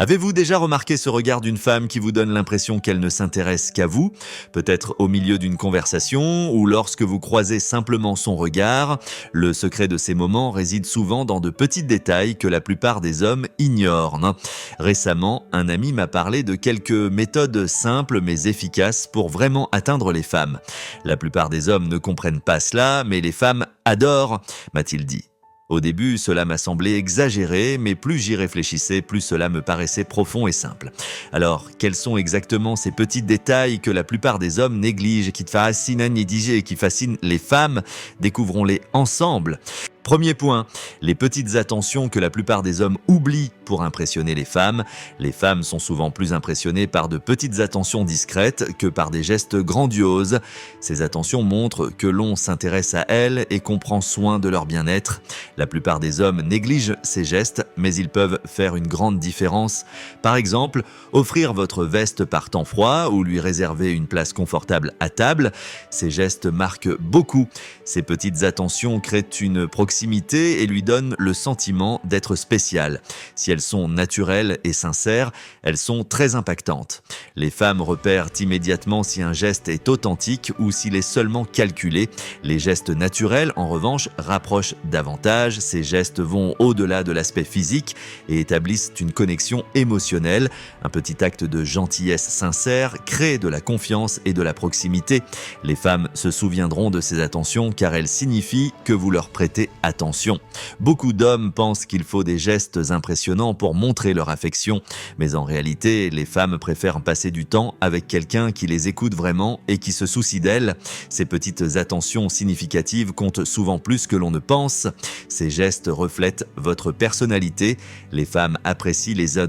Avez-vous déjà remarqué ce regard d'une femme qui vous donne l'impression qu'elle ne s'intéresse qu'à vous? Peut-être au milieu d'une conversation ou lorsque vous croisez simplement son regard. Le secret de ces moments réside souvent dans de petits détails que la plupart des hommes ignorent. Récemment, un ami m'a parlé de quelques méthodes simples mais efficaces pour vraiment atteindre les femmes. La plupart des hommes ne comprennent pas cela, mais les femmes adorent, m'a-t-il dit. Au début, cela m'a semblé exagéré, mais plus j'y réfléchissais, plus cela me paraissait profond et simple. Alors, quels sont exactement ces petits détails que la plupart des hommes négligent et qui fascinent les femmes? Découvrons-les ensemble. Premier point, les petites attentions que la plupart des hommes oublient pour impressionner les femmes. Les femmes sont souvent plus impressionnées par de petites attentions discrètes que par des gestes grandioses. Ces attentions montrent que l'on s'intéresse à elles et qu'on prend soin de leur bien-être. La plupart des hommes négligent ces gestes, mais ils peuvent faire une grande différence. Par exemple, offrir votre veste par temps froid ou lui réserver une place confortable à table. Ces gestes marquent beaucoup. Ces petites attentions créent une proximité et lui donnent le sentiment d'être spécial. Si elles sont naturelles et sincères, elles sont très impactantes. Les femmes repèrent immédiatement si un geste est authentique ou s'il est seulement calculé. Les gestes naturels, en revanche, rapprochent davantage. Ces gestes vont au-delà de l'aspect physique et établissent une connexion émotionnelle. Un petit acte de gentillesse sincère crée de la confiance et de la proximité. Les femmes se souviendront de ces attentions car elles signifient que vous leur prêtez attention. Beaucoup d'hommes pensent qu'il faut des gestes impressionnants pour montrer leur affection, mais en réalité, les femmes préfèrent passer du temps avec quelqu'un qui les écoute vraiment et qui se soucie d'elles. Ces petites attentions significatives comptent souvent plus que l'on ne pense. Ces gestes reflètent votre personnalité. Les femmes apprécient les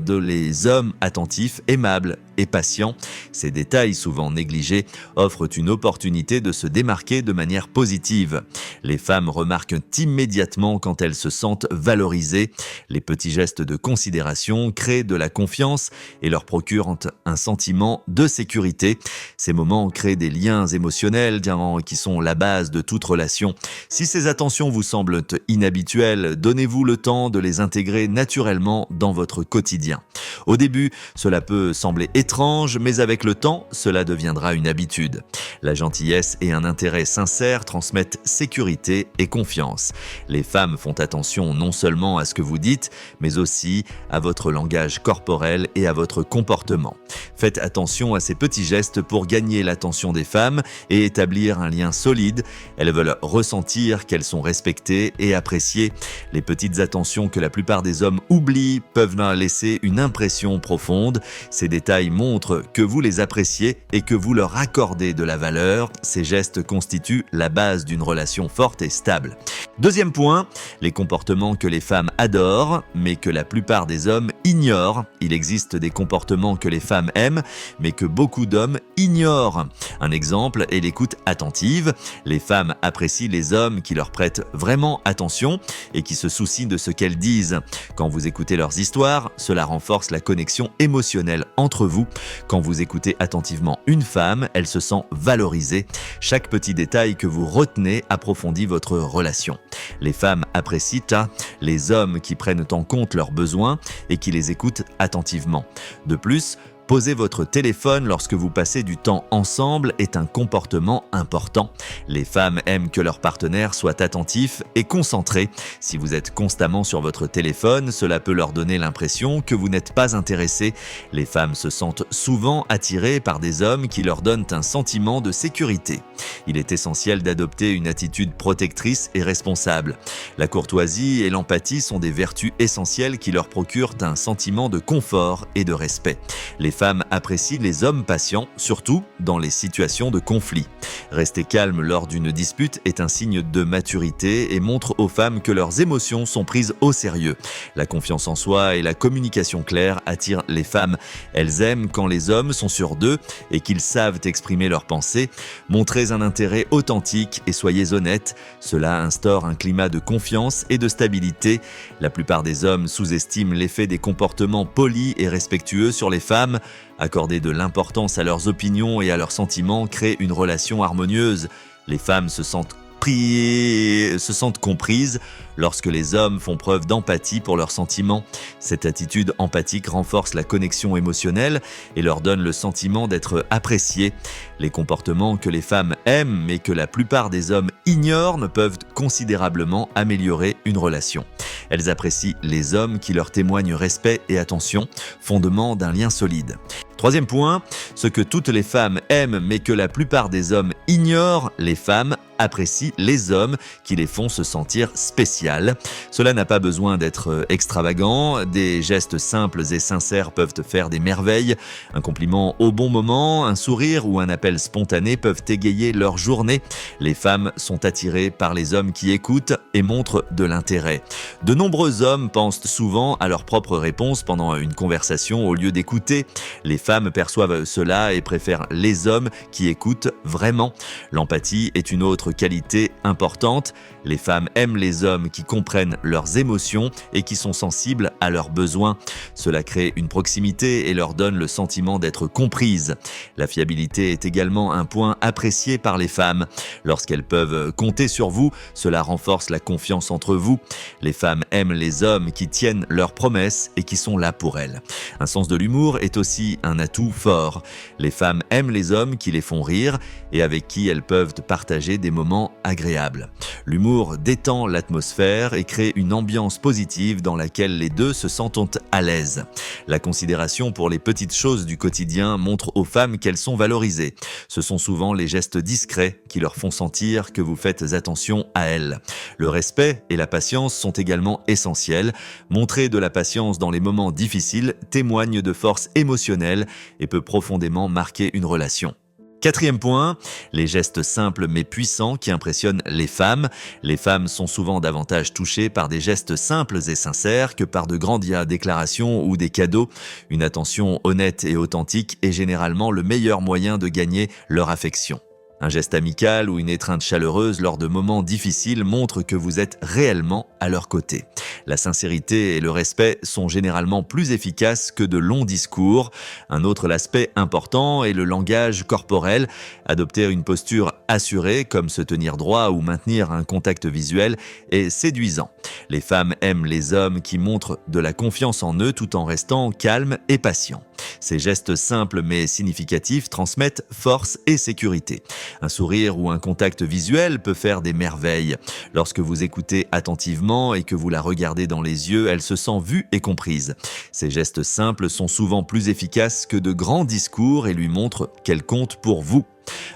hommes attentifs, aimables et patients. Ces détails, souvent négligés, offrent une opportunité de se démarquer de manière positive. Les femmes remarquent immédiatement quand elles se sentent valorisées. Les petits gestes de considération créent de la confiance et leur procurent un sentiment de sécurité. Ces moments créent des liens émotionnels qui sont la base de toute relation. Si ces attentions vous semblent inhabituelles, donnez-vous le temps de les intégrer naturellement dans votre quotidien. Au début, cela peut sembler étrange, mais avec le temps, cela deviendra une habitude. La gentillesse et un intérêt sincère transmettent sécurité et confiance. Les femmes font attention non seulement à ce que vous dites, mais aussi à votre langage corporel et à votre comportement. Faites attention à ces petits gestes pour gagner l'attention des femmes et établir un lien solide. Elles veulent ressentir qu'elles sont respectées et appréciées. Les petites attentions que la plupart des hommes oublient peuvent leur laisser une impression profonde. Ces détails montrent que vous les appréciez et que vous leur accordez de la valeur. Ces gestes constituent la base d'une relation forte et stable. Deuxième point, les comportements que les femmes adorent, mais que la plupart des hommes ignorent. Il existe des comportements que les femmes aiment, mais que beaucoup d'hommes ignorent. Un exemple est l'écoute attentive. Les femmes apprécient les hommes qui leur prêtent vraiment attention et qui se soucient de ce qu'elles disent. Quand vous écoutez leurs histoires, cela renforce la connexion émotionnelle entre vous. Quand vous écoutez attentivement une femme, elle se sent valorisée. Chaque petit détail que vous retenez approfondit votre relation. Les femmes apprécient les hommes qui prennent en compte leurs besoins et qui les écoutent attentivement. De plus, poser votre téléphone lorsque vous passez du temps ensemble est un comportement important. Les femmes aiment que leur partenaire soit attentif et concentré. Si vous êtes constamment sur votre téléphone, cela peut leur donner l'impression que vous n'êtes pas intéressé. Les femmes se sentent souvent attirées par des hommes qui leur donnent un sentiment de sécurité. Il est essentiel d'adopter une attitude protectrice et responsable. La courtoisie et l'empathie sont des vertus essentielles qui leur procurent un sentiment de confort et de respect. Les femmes apprécient les hommes patients, surtout dans les situations de conflit. Rester calme lors d'une dispute est un signe de maturité et montre aux femmes que leurs émotions sont prises au sérieux. La confiance en soi et la communication claire attirent les femmes. Elles aiment quand les hommes sont sûrs d'eux et qu'ils savent exprimer leurs pensées. Montrez un intérêt authentique et soyez honnête. Cela instaure un climat de confiance et de stabilité. La plupart des hommes sous-estiment l'effet des comportements polis et respectueux sur les femmes. Accorder de l'importance à leurs opinions et à leurs sentiments crée une relation harmonieuse. Les femmes se sentent se sentent comprises lorsque les hommes font preuve d'empathie pour leurs sentiments. Cette attitude empathique renforce la connexion émotionnelle et leur donne le sentiment d'être appréciés. Les comportements que les femmes aiment mais que la plupart des hommes ignorent peuvent considérablement améliorer une relation. Elles apprécient les hommes qui leur témoignent respect et attention, fondement d'un lien solide. Troisième point, ce que toutes les femmes aiment mais que la plupart des hommes ignorent, les femmes apprécient les hommes qui les font se sentir spéciales. Cela n'a pas besoin d'être extravagant, des gestes simples et sincères peuvent faire des merveilles. Un compliment au bon moment, un sourire ou un appel spontané peuvent égayer leur journée. Les femmes sont attirées par les hommes qui écoutent et montrent de l'intérêt. De nombreux hommes pensent souvent à leur propre réponse pendant une conversation au lieu d'écouter. Les femmes perçoivent cela et préfèrent les hommes qui écoutent vraiment. L'empathie est une autre qualité importante. Les femmes aiment les hommes qui comprennent leurs émotions et qui sont sensibles à leurs besoins. Cela crée une proximité et leur donne le sentiment d'être comprises. La fiabilité est également un point apprécié par les femmes. Lorsqu'elles peuvent compter sur vous, cela renforce la confiance entre vous. Les femmes aiment les hommes qui tiennent leurs promesses et qui sont là pour elles. Un sens de l'humour est aussi un atout fort. Les femmes aiment les hommes qui les font rire et avec qui elles peuvent partager des moments agréables. L'humour détend l'atmosphère et crée une ambiance positive dans laquelle les deux se sentent à l'aise. La considération pour les petites choses du quotidien montre aux femmes qu'elles sont valorisées. Ce sont souvent les gestes discrets qui leur font sentir que vous faites attention à elles. Le respect et la patience sont également essentiels. Montrer de la patience dans les moments difficiles témoigne de force émotionnelle et peut profondément marquer une relation. Quatrième point, les gestes simples mais puissants qui impressionnent les femmes. Les femmes sont souvent davantage touchées par des gestes simples et sincères que par de grandes déclarations ou des cadeaux. Une attention honnête et authentique est généralement le meilleur moyen de gagner leur affection. Un geste amical ou une étreinte chaleureuse lors de moments difficiles montre que vous êtes réellement à leur côté. La sincérité et le respect sont généralement plus efficaces que de longs discours. Un autre aspect important est le langage corporel. Adopter une posture assurée, comme se tenir droit ou maintenir un contact visuel, est séduisant. Les femmes aiment les hommes qui montrent de la confiance en eux tout en restant calmes et patients. Ces gestes simples mais significatifs transmettent force et sécurité. Un sourire ou un contact visuel peut faire des merveilles. Lorsque vous écoutez attentivement et que vous la regardez dans les yeux, elle se sent vue et comprise. Ces gestes simples sont souvent plus efficaces que de grands discours et lui montrent qu'elle compte pour vous.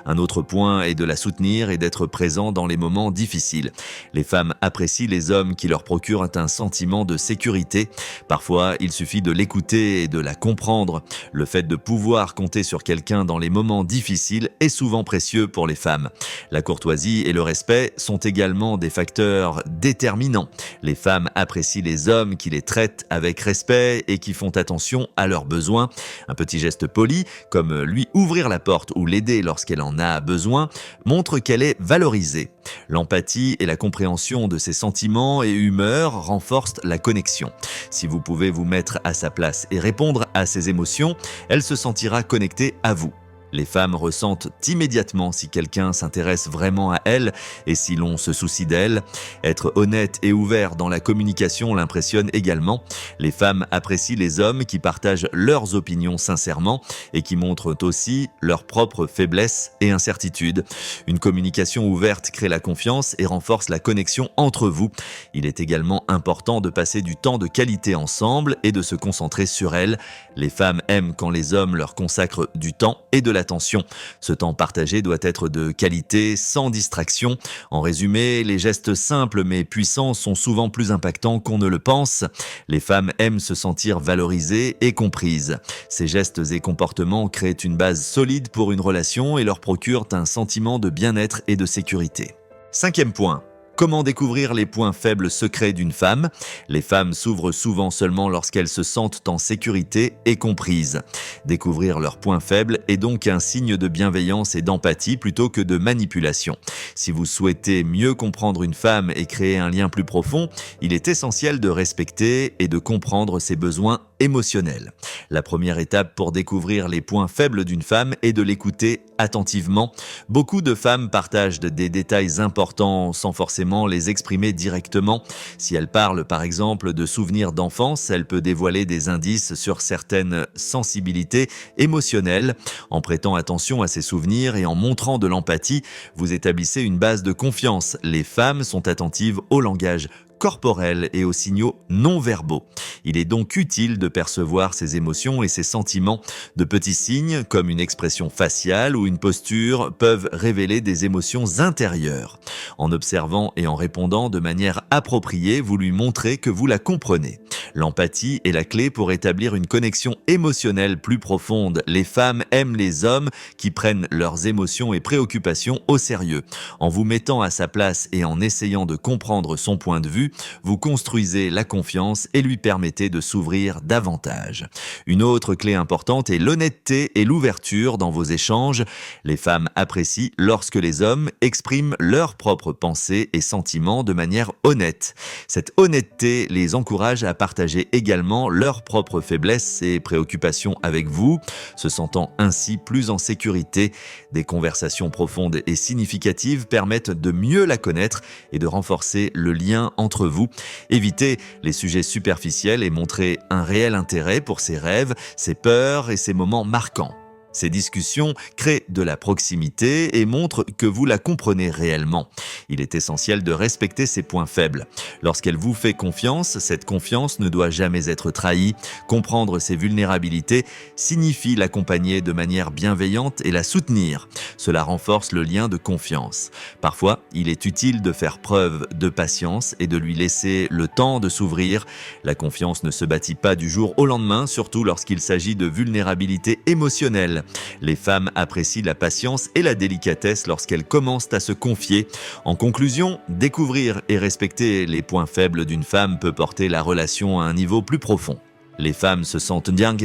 Un autre point est de la soutenir et d'être présent dans les moments difficiles. Les femmes apprécient les hommes qui leur procurent un sentiment de sécurité. Parfois, il suffit de l'écouter et de la comprendre. Le fait de pouvoir compter sur quelqu'un dans les moments difficiles est souvent précieux pour les femmes. La courtoisie et le respect sont également des facteurs déterminants. Les femmes apprécient les hommes qui les traitent avec respect et qui font attention à leurs besoins. Un petit geste poli, comme lui ouvrir la porte ou l'aider lorsqu'elle en a besoin, montre qu'elle est valorisée. L'empathie et la compréhension de ses sentiments et humeurs renforcent la connexion. Si vous pouvez vous mettre à sa place et répondre à ses émotions, elle se sentira connectée à vous. Les femmes ressentent immédiatement si quelqu'un s'intéresse vraiment à elles et si l'on se soucie d'elles. Être honnête et ouvert dans la communication l'impressionne également. Les femmes apprécient les hommes qui partagent leurs opinions sincèrement et qui montrent aussi leurs propres faiblesses et incertitudes. Une communication ouverte crée la confiance et renforce la connexion entre vous. Il est également important de passer du temps de qualité ensemble et de se concentrer sur elles. Les femmes aiment quand les hommes leur consacrent du temps et de l'attention. Ce temps partagé doit être de qualité, sans distraction. En résumé, les gestes simples mais puissants sont souvent plus impactants qu'on ne le pense. Les femmes aiment se sentir valorisées et comprises. Ces gestes et comportements créent une base solide pour une relation et leur procurent un sentiment de bien-être et de sécurité. Cinquième point. Comment découvrir les points faibles secrets d'une femme? Les femmes s'ouvrent souvent seulement lorsqu'elles se sentent en sécurité et comprises. Découvrir leurs points faibles est donc un signe de bienveillance et d'empathie plutôt que de manipulation. Si vous souhaitez mieux comprendre une femme et créer un lien plus profond, il est essentiel de respecter et de comprendre ses besoins émotionnels. La première étape pour découvrir les points faibles d'une femme est de l'écouter attentivement. Beaucoup de femmes partagent des détails importants sans forcément les exprimer directement. Si elle parle par exemple de souvenirs d'enfance, elle peut dévoiler des indices sur certaines sensibilités émotionnelles. En prêtant attention à ses souvenirs et en montrant de l'empathie, vous établissez une base de confiance. Les femmes sont attentives au langage corporel et aux signaux non verbaux. Il est donc utile de percevoir ses émotions et ses sentiments. De petits signes, comme une expression faciale ou une posture, peuvent révéler des émotions intérieures. En observant et en répondant de manière appropriée, vous lui montrez que vous la comprenez. L'empathie est la clé pour établir une connexion émotionnelle plus profonde. Les femmes aiment les hommes qui prennent leurs émotions et préoccupations au sérieux. En vous mettant à sa place et en essayant de comprendre son point de vue, vous construisez la confiance et lui permettez de s'ouvrir davantage. Une autre clé importante est l'honnêteté et l'ouverture dans vos échanges. Les femmes apprécient lorsque les hommes expriment leurs propres pensées et sentiments de manière honnête. Cette honnêteté les encourage à partager également leurs propres faiblesses et préoccupations avec vous, se sentant ainsi plus en sécurité. Des conversations profondes et significatives permettent de mieux la connaître et de renforcer le lien entre vous. Évitez les sujets superficiels et montrez un réel intérêt pour ses rêves, ses peurs et ses moments marquants. Ces discussions créent de la proximité et montrent que vous la comprenez réellement. Il est essentiel de respecter ses points faibles. Lorsqu'elle vous fait confiance, cette confiance ne doit jamais être trahie. Comprendre ses vulnérabilités signifie l'accompagner de manière bienveillante et la soutenir. Cela renforce le lien de confiance. Parfois, il est utile de faire preuve de patience et de lui laisser le temps de s'ouvrir. La confiance ne se bâtit pas du jour au lendemain, surtout lorsqu'il s'agit de vulnérabilité émotionnelle. Les femmes apprécient la patience et la délicatesse lorsqu'elles commencent à se confier. En conclusion, découvrir et respecter les points faibles d'une femme peut porter la relation à un niveau plus profond. Les femmes se sentent bien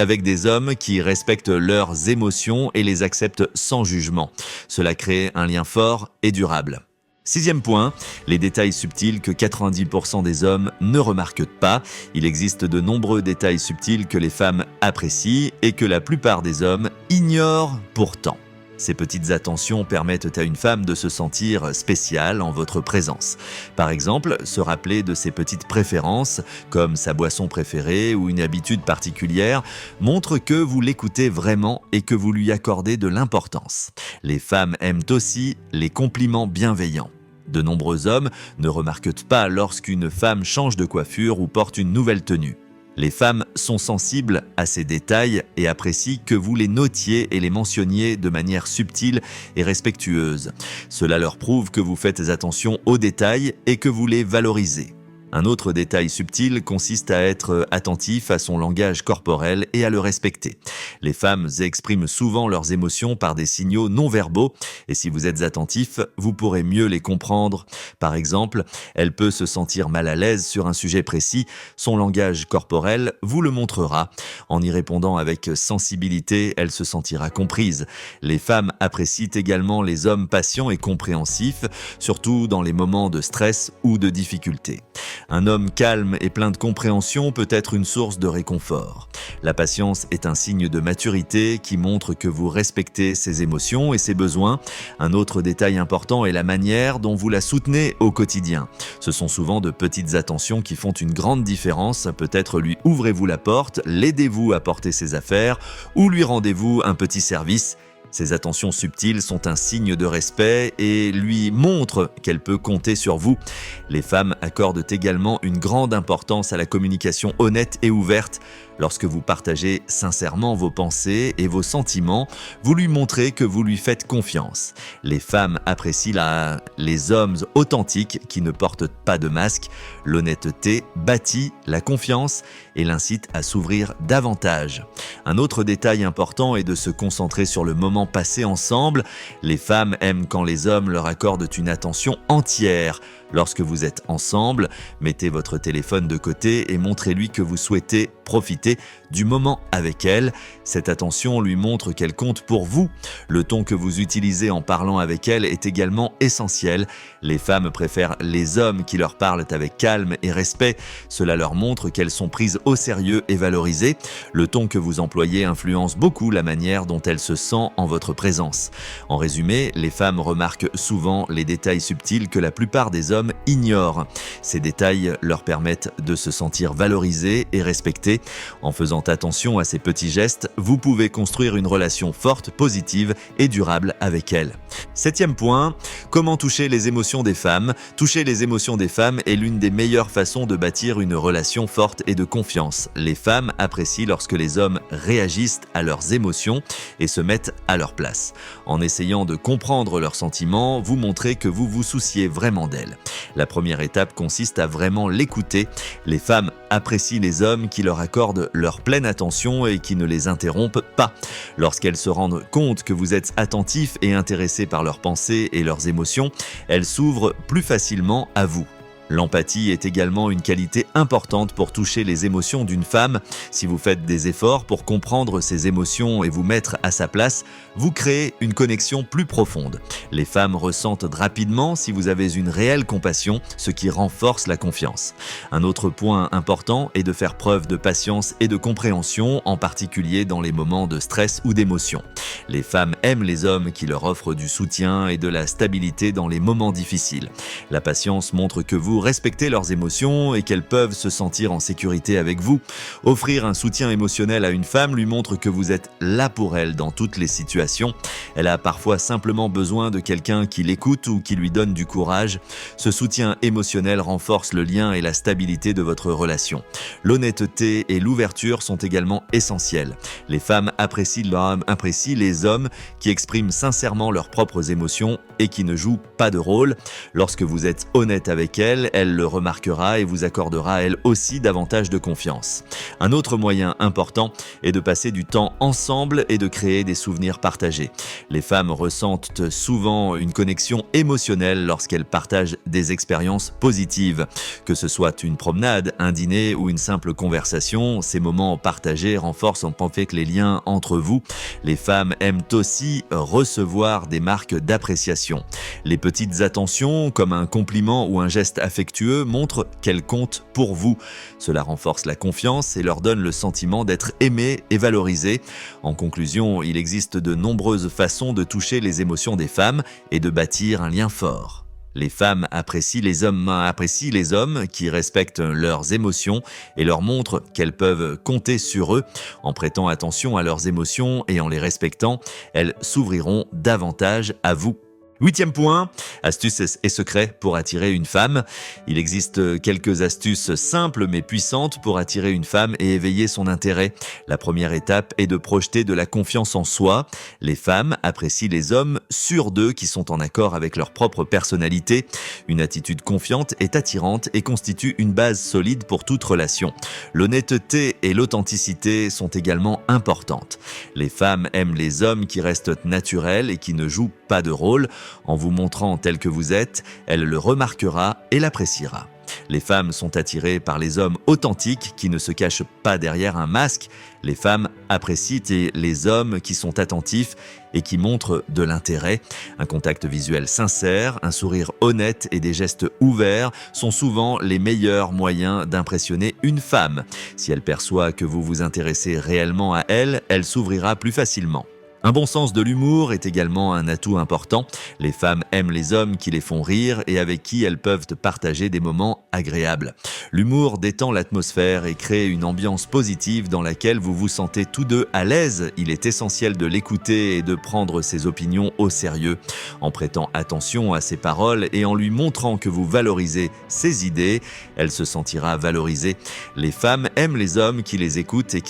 avec des hommes qui respectent leurs émotions et les acceptent sans jugement. Cela crée un lien fort et durable. Sixième point, les détails subtils que 90% des hommes ne remarquent pas. Il existe de nombreux détails subtils que les femmes apprécient et que la plupart des hommes ignorent pourtant. Ces petites attentions permettent à une femme de se sentir spéciale en votre présence. Par exemple, se rappeler de ses petites préférences, comme sa boisson préférée ou une habitude particulière, montre que vous l'écoutez vraiment et que vous lui accordez de l'importance. Les femmes aiment aussi les compliments bienveillants. De nombreux hommes ne remarquent pas lorsqu'une femme change de coiffure ou porte une nouvelle tenue. Les femmes sont sensibles à ces détails et apprécient que vous les notiez et les mentionniez de manière subtile et respectueuse. Cela leur prouve que vous faites attention aux détails et que vous les valorisez. Un autre détail subtil consiste à être attentif à son langage corporel et à le respecter. Les femmes expriment souvent leurs émotions par des signaux non verbaux et si vous êtes attentif, vous pourrez mieux les comprendre. Par exemple, elle peut se sentir mal à l'aise sur un sujet précis, son langage corporel vous le montrera. En y répondant avec sensibilité, elle se sentira comprise. Les femmes apprécient également les hommes patients et compréhensifs, surtout dans les moments de stress ou de difficulté. Un homme calme et plein de compréhension peut être une source de réconfort. La patience est un signe de maturité qui montre que vous respectez ses émotions et ses besoins. Un autre détail important est la manière dont vous la soutenez au quotidien. Ce sont souvent de petites attentions qui font une grande différence. Peut-être lui ouvrez-vous la porte, l'aidez-vous à porter ses affaires ou lui rendez-vous un petit service. Ces attentions subtiles sont un signe de respect et lui montrent qu'elle peut compter sur vous. Les femmes accordent également une grande importance à la communication honnête et ouverte. Lorsque vous partagez sincèrement vos pensées et vos sentiments, vous lui montrez que vous lui faites confiance. Les femmes apprécient les hommes authentiques qui ne portent pas de masque. L'honnêteté bâtit la confiance et l'incite à s'ouvrir davantage. Un autre détail important est de se concentrer sur le moment passé ensemble. Les femmes aiment quand les hommes leur accordent une attention entière. Lorsque vous êtes ensemble, mettez votre téléphone de côté et montrez-lui que vous souhaitez profiter du moment avec elle. Cette attention lui montre qu'elle compte pour vous. Le ton que vous utilisez en parlant avec elle est également essentiel. Les femmes préfèrent les hommes qui leur parlent avec calme et respect. Cela leur montre qu'elles sont prises au sérieux et valorisées. Le ton que vous employez influence beaucoup la manière dont elle se sent en votre présence. En résumé, les femmes remarquent souvent les détails subtils que la plupart des hommes ignorent. Ces détails leur permettent de se sentir valorisés et respectés. En faisant attention à ces petits gestes, vous pouvez construire une relation forte, positive et durable avec elles. 7e point, comment toucher les émotions des femmes? Toucher les émotions des femmes est l'une des meilleures façons de bâtir une relation forte et de confiance. Les femmes apprécient lorsque les hommes réagissent à leurs émotions et se mettent à leur place. En essayant de comprendre leurs sentiments, vous montrez que vous vous souciez vraiment d'elles. La première étape consiste à vraiment l'écouter. Les femmes apprécient les hommes qui leur accordent leur pleine attention et qui ne les interrompent pas. Lorsqu'elles se rendent compte que vous êtes attentif et intéressé par leurs pensées et leurs émotions, elles s'ouvrent plus facilement à vous. L'empathie est également une qualité importante pour toucher les émotions d'une femme. Si vous faites des efforts pour comprendre ses émotions et vous mettre à sa place, vous créez une connexion plus profonde. Les femmes ressentent rapidement si vous avez une réelle compassion, ce qui renforce la confiance. Un autre point important est de faire preuve de patience et de compréhension, en particulier dans les moments de stress ou d'émotion. Les femmes aiment les hommes qui leur offrent du soutien et de la stabilité dans les moments difficiles. La patience montre que vous respectez leurs émotions et qu'elles peuvent se sentir en sécurité avec vous. Offrir un soutien émotionnel à une femme lui montre que vous êtes là pour elle dans toutes les situations. Elle a parfois simplement besoin de quelqu'un qui l'écoute ou qui lui donne du courage. Ce soutien émotionnel renforce le lien et la stabilité de votre relation. L'honnêteté et l'ouverture sont également essentielles. Les femmes apprécient les hommes qui expriment sincèrement leurs propres émotions et qui ne jouent pas de rôle. Lorsque vous êtes honnête avec elle, elle le remarquera et vous accordera elle aussi davantage de confiance. Un autre moyen important est de passer du temps ensemble et de créer des souvenirs partagés. Les femmes ressentent souvent une connexion émotionnelle lorsqu'elles partagent des expériences positives. Que ce soit une promenade, un dîner ou une simple conversation, ces moments partagés renforcent en fait les liens entre vous. Les femmes aiment aussi recevoir des marques d'appréciation. Les petites attentions, comme un compliment ou un geste affectueux, montrent qu'elles comptent pour vous. Cela renforce la confiance et leur donne le sentiment d'être aimées et valorisées. En conclusion, il existe de nombreuses façons de toucher les émotions des femmes et de bâtir un lien fort. Les femmes apprécient les hommes qui respectent leurs émotions et leur montrent qu'elles peuvent compter sur eux. En prêtant attention à leurs émotions et en les respectant, elles s'ouvriront davantage à vous. 8e point, astuces et secrets pour attirer une femme. Il existe quelques astuces simples mais puissantes pour attirer une femme et éveiller son intérêt. La première étape est de projeter de la confiance en soi. Les femmes apprécient les hommes sûrs d'eux qui sont en accord avec leur propre personnalité. Une attitude confiante est attirante et constitue une base solide pour toute relation. L'honnêteté et l'authenticité sont également importantes. Les femmes aiment les hommes qui restent naturels et qui ne jouent pas de rôle. En vous montrant tel que vous êtes, elle le remarquera et l'appréciera. Les femmes sont attirées par les hommes authentiques qui ne se cachent pas derrière un masque. Les femmes apprécient les hommes qui sont attentifs et qui montrent de l'intérêt. Un contact visuel sincère, un sourire honnête et des gestes ouverts sont souvent les meilleurs moyens d'impressionner une femme. Si elle perçoit que vous vous intéressez réellement à elle, elle s'ouvrira plus facilement. Un bon sens de l'humour est également un atout important. Les femmes aiment les hommes qui les font rire et avec qui elles peuvent partager des moments agréables. L'humour détend l'atmosphère et crée une ambiance positive dans laquelle vous vous sentez tous deux à l'aise. Il est essentiel de l'écouter et de prendre ses opinions au sérieux. En prêtant attention à ses paroles et en lui montrant que vous valorisez ses idées, elle se sentira valorisée. Les femmes aiment les hommes qui les écoutent et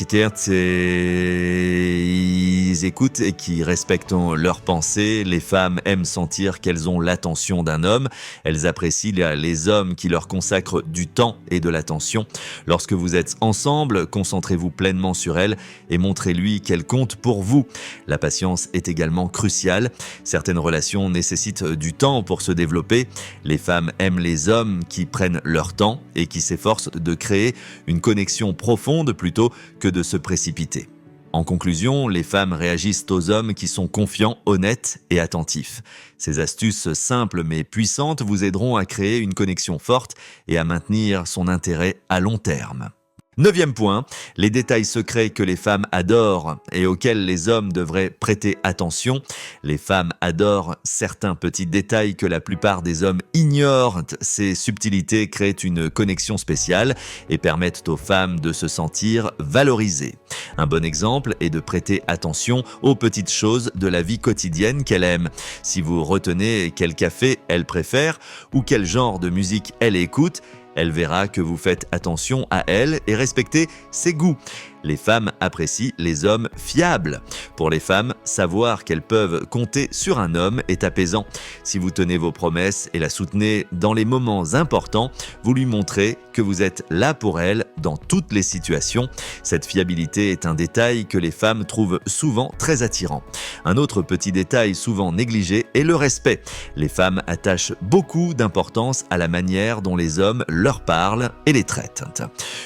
qui respectent leurs pensées. Les femmes aiment sentir qu'elles ont l'attention d'un homme. Elles apprécient les hommes qui leur consacrent du temps et de l'attention. Lorsque vous êtes ensemble, concentrez-vous pleinement sur elle et montrez-lui qu'elle compte pour vous. La patience est également cruciale. Certaines relations nécessitent du temps pour se développer. Les femmes aiment les hommes qui prennent leur temps et qui s'efforcent de créer une connexion profonde plutôt que de se précipiter. En conclusion, les femmes réagissent aux hommes qui sont confiants, honnêtes et attentifs. Ces astuces simples mais puissantes vous aideront à créer une connexion forte et à maintenir son intérêt à long terme. 9e point, les détails secrets que les femmes adorent et auxquels les hommes devraient prêter attention. Les femmes adorent certains petits détails que la plupart des hommes ignorent. Ces subtilités créent une connexion spéciale et permettent aux femmes de se sentir valorisées. Un bon exemple est de prêter attention aux petites choses de la vie quotidienne qu'elle aime. Si vous retenez quel café elle préfère ou quel genre de musique elle écoute, elle verra que vous faites attention à elle et respectez ses goûts. Les femmes apprécient les hommes fiables. Pour les femmes, savoir qu'elles peuvent compter sur un homme est apaisant. Si vous tenez vos promesses et la soutenez dans les moments importants, vous lui montrez que vous êtes là pour elle dans toutes les situations. Cette fiabilité est un détail que les femmes trouvent souvent très attirant. Un autre petit détail souvent négligé est le respect. Les femmes attachent beaucoup d'importance à la manière dont les hommes leur parlent et les traitent.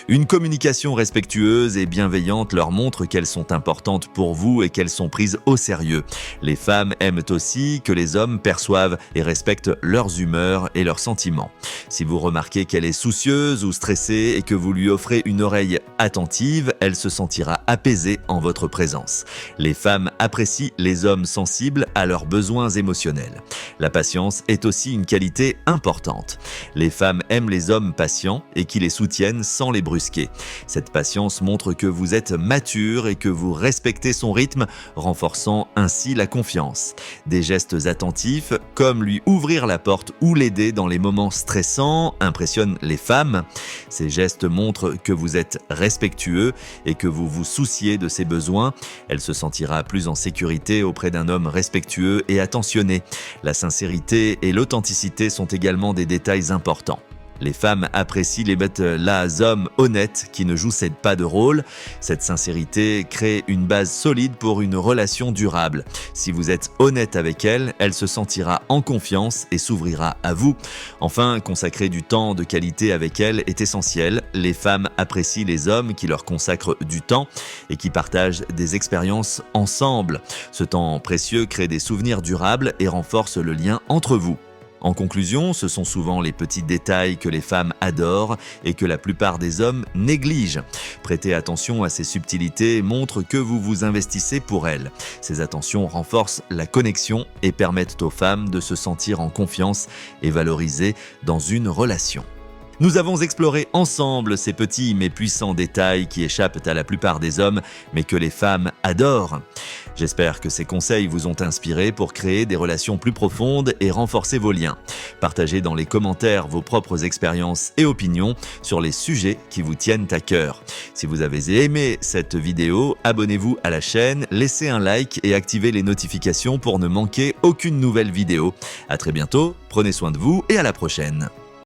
Une communication respectueuse et bienveillante leur montre qu'elles sont importantes pour vous et qu'elles sont prises au sérieux. Les femmes aiment aussi que les hommes perçoivent et respectent leurs humeurs et leurs sentiments. Si vous remarquez qu'elle est soucieuse ou stressée et que vous lui offrez une oreille attentive, elle se sentira apaisée en votre présence. Les femmes apprécient les hommes sensibles à leurs besoins émotionnels. La patience est aussi une qualité importante. Les femmes aiment les hommes patients et qui les soutiennent sans les brusquer. Cette patience montre que vous êtes mature et que vous respectez son rythme, renforçant ainsi la confiance. Des gestes attentifs, comme lui ouvrir la porte ou l'aider dans les moments stressants, impressionnent les femmes. Ces gestes montrent que vous êtes respectueux et que vous vous souciez de ses besoins. Elle se sentira plus en sécurité auprès d'un homme respectueux et attentionné. La sincérité et l'authenticité sont également des détails importants. Les femmes apprécient les hommes honnêtes qui ne jouent pas de rôle. Cette sincérité crée une base solide pour une relation durable. Si vous êtes honnête avec elle, elle se sentira en confiance et s'ouvrira à vous. Enfin, consacrer du temps de qualité avec elle est essentiel. Les femmes apprécient les hommes qui leur consacrent du temps et qui partagent des expériences ensemble. Ce temps précieux crée des souvenirs durables et renforce le lien entre vous. En conclusion, ce sont souvent les petits détails que les femmes adorent et que la plupart des hommes négligent. Prêter attention à ces subtilités montre que vous vous investissez pour elles. Ces attentions renforcent la connexion et permettent aux femmes de se sentir en confiance et valorisées dans une relation. Nous avons exploré ensemble ces petits mais puissants détails qui échappent à la plupart des hommes, mais que les femmes adorent. J'espère que ces conseils vous ont inspiré pour créer des relations plus profondes et renforcer vos liens. Partagez dans les commentaires vos propres expériences et opinions sur les sujets qui vous tiennent à cœur. Si vous avez aimé cette vidéo, abonnez-vous à la chaîne, laissez un like et activez les notifications pour ne manquer aucune nouvelle vidéo. À très bientôt, prenez soin de vous et à la prochaine.